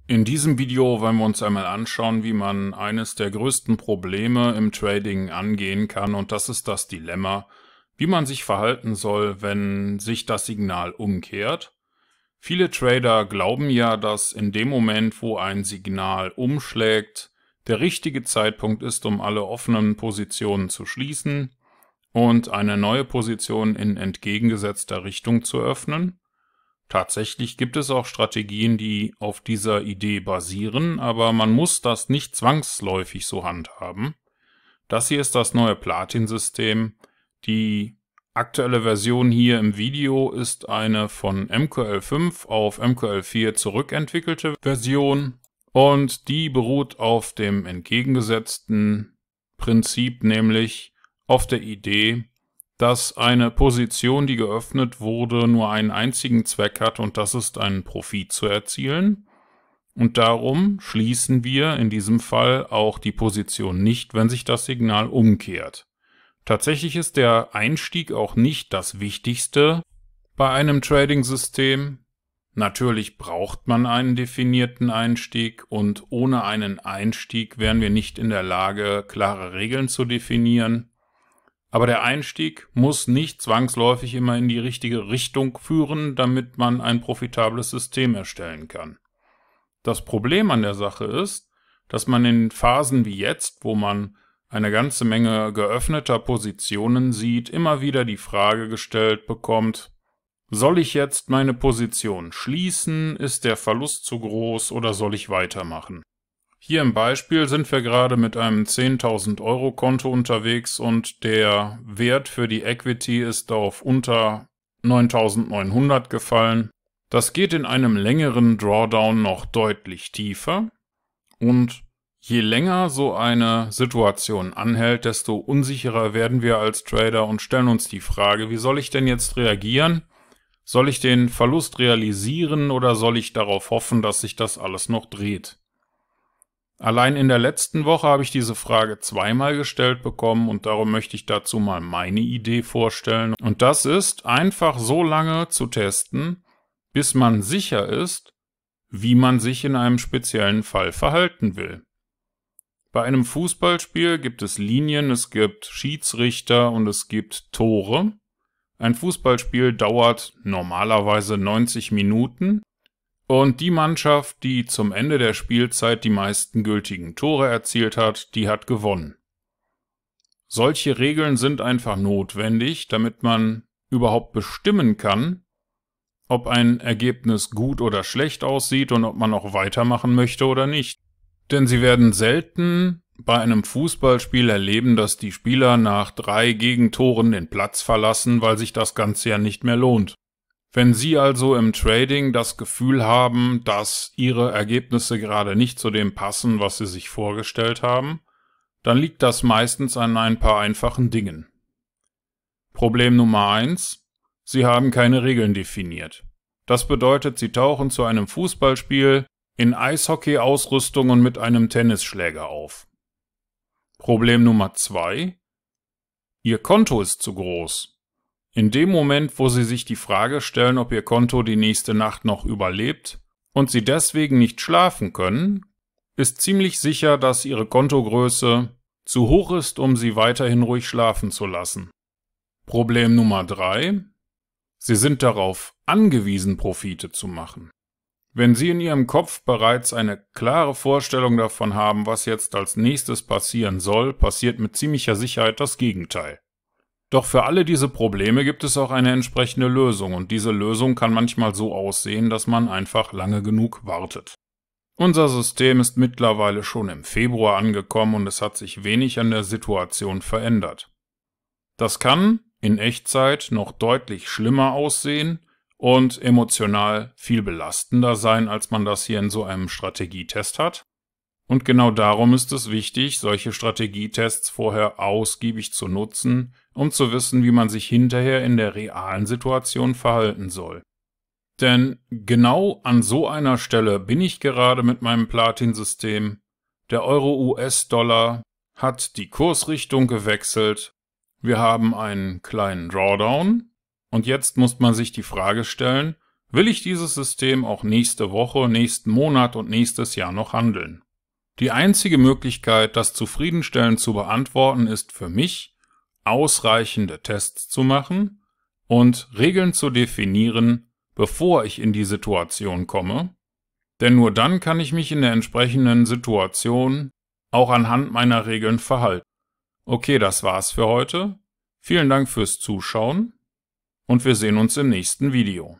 In diesem Video wollen wir uns einmal anschauen, wie man eines der größten Probleme im Trading angehen kann, und das ist das Dilemma, wie man sich verhalten soll, wenn sich das Signal umkehrt. Viele Trader glauben ja, dass in dem Moment, wo ein Signal umschlägt, der richtige Zeitpunkt ist, um alle offenen Positionen zu schließen und eine neue Position in entgegengesetzter Richtung zu öffnen. Tatsächlich gibt es auch Strategien, die auf dieser Idee basieren, aber man muss das nicht zwangsläufig so handhaben. Das hier ist das neue Platin-System. Die aktuelle Version hier im Video ist eine von MQL5 auf MQL4 zurückentwickelte Version und die beruht auf dem entgegengesetzten Prinzip, nämlich auf der Idee, dass eine Position, die geöffnet wurde, nur einen einzigen Zweck hat, und das ist, einen Profit zu erzielen. Und darum schließen wir in diesem Fall auch die Position nicht, wenn sich das Signal umkehrt. Tatsächlich ist der Einstieg auch nicht das Wichtigste bei einem Trading-System. Natürlich braucht man einen definierten Einstieg, und ohne einen Einstieg wären wir nicht in der Lage, klare Regeln zu definieren. Aber der Einstieg muss nicht zwangsläufig immer in die richtige Richtung führen, damit man ein profitables System erstellen kann. Das Problem an der Sache ist, dass man in Phasen wie jetzt, wo man eine ganze Menge geöffneter Positionen sieht, immer wieder die Frage gestellt bekommt: Soll ich jetzt meine Position schließen? Ist der Verlust zu groß oder soll ich weitermachen? Hier im Beispiel sind wir gerade mit einem 10.000 Euro Konto unterwegs und der Wert für die Equity ist auf unter 9.900 gefallen. Das geht in einem längeren Drawdown noch deutlich tiefer, und je länger so eine Situation anhält, desto unsicherer werden wir als Trader und stellen uns die Frage: Wie soll ich denn jetzt reagieren? Soll ich den Verlust realisieren oder soll ich darauf hoffen, dass sich das alles noch dreht? Allein in der letzten Woche habe ich diese Frage zweimal gestellt bekommen, und darum möchte ich dazu mal meine Idee vorstellen. Und das ist, einfach so lange zu testen, bis man sicher ist, wie man sich in einem speziellen Fall verhalten will. Bei einem Fußballspiel gibt es Linien, es gibt Schiedsrichter und es gibt Tore. Ein Fußballspiel dauert normalerweise 90 Minuten. Und die Mannschaft, die zum Ende der Spielzeit die meisten gültigen Tore erzielt hat, die hat gewonnen. Solche Regeln sind einfach notwendig, damit man überhaupt bestimmen kann, ob ein Ergebnis gut oder schlecht aussieht und ob man noch weitermachen möchte oder nicht. Denn Sie werden selten bei einem Fußballspiel erleben, dass die Spieler nach 3 Gegentoren den Platz verlassen, weil sich das Ganze ja nicht mehr lohnt. Wenn Sie also im Trading das Gefühl haben, dass Ihre Ergebnisse gerade nicht zu dem passen, was Sie sich vorgestellt haben, dann liegt das meistens an ein paar einfachen Dingen. Problem Nummer 1: Sie haben keine Regeln definiert. Das bedeutet, Sie tauchen zu einem Fußballspiel in Eishockey-Ausrüstung und mit einem Tennisschläger auf. Problem Nummer 2: Ihr Konto ist zu groß. In dem Moment, wo Sie sich die Frage stellen, ob Ihr Konto die nächste Nacht noch überlebt und Sie deswegen nicht schlafen können, ist ziemlich sicher, dass Ihre Kontogröße zu hoch ist, um Sie weiterhin ruhig schlafen zu lassen. Problem Nummer 3: Sie sind darauf angewiesen, Profite zu machen. Wenn Sie in Ihrem Kopf bereits eine klare Vorstellung davon haben, was jetzt als nächstes passieren soll, passiert mit ziemlicher Sicherheit das Gegenteil. Doch für alle diese Probleme gibt es auch eine entsprechende Lösung, und diese Lösung kann manchmal so aussehen, dass man einfach lange genug wartet. Unser System ist mittlerweile schon im Februar angekommen und es hat sich wenig an der Situation verändert. Das kann in Echtzeit noch deutlich schlimmer aussehen und emotional viel belastender sein, als man das hier in so einem Strategietest hat. Und genau darum ist es wichtig, solche Strategietests vorher ausgiebig zu nutzen, um zu wissen, wie man sich hinterher in der realen Situation verhalten soll. Denn genau an so einer Stelle bin ich gerade mit meinem Platin-System. Der Euro-US-Dollar hat die Kursrichtung gewechselt. Wir haben einen kleinen Drawdown. Und jetzt muss man sich die Frage stellen: will ich dieses System auch nächste Woche, nächsten Monat und nächstes Jahr noch handeln. Die einzige Möglichkeit, das zufriedenstellend zu beantworten, ist für mich, ausreichende Tests zu machen und Regeln zu definieren, bevor ich in die Situation komme, denn nur dann kann ich mich in der entsprechenden Situation auch anhand meiner Regeln verhalten. Okay, das war's für heute. Vielen Dank fürs Zuschauen und wir sehen uns im nächsten Video.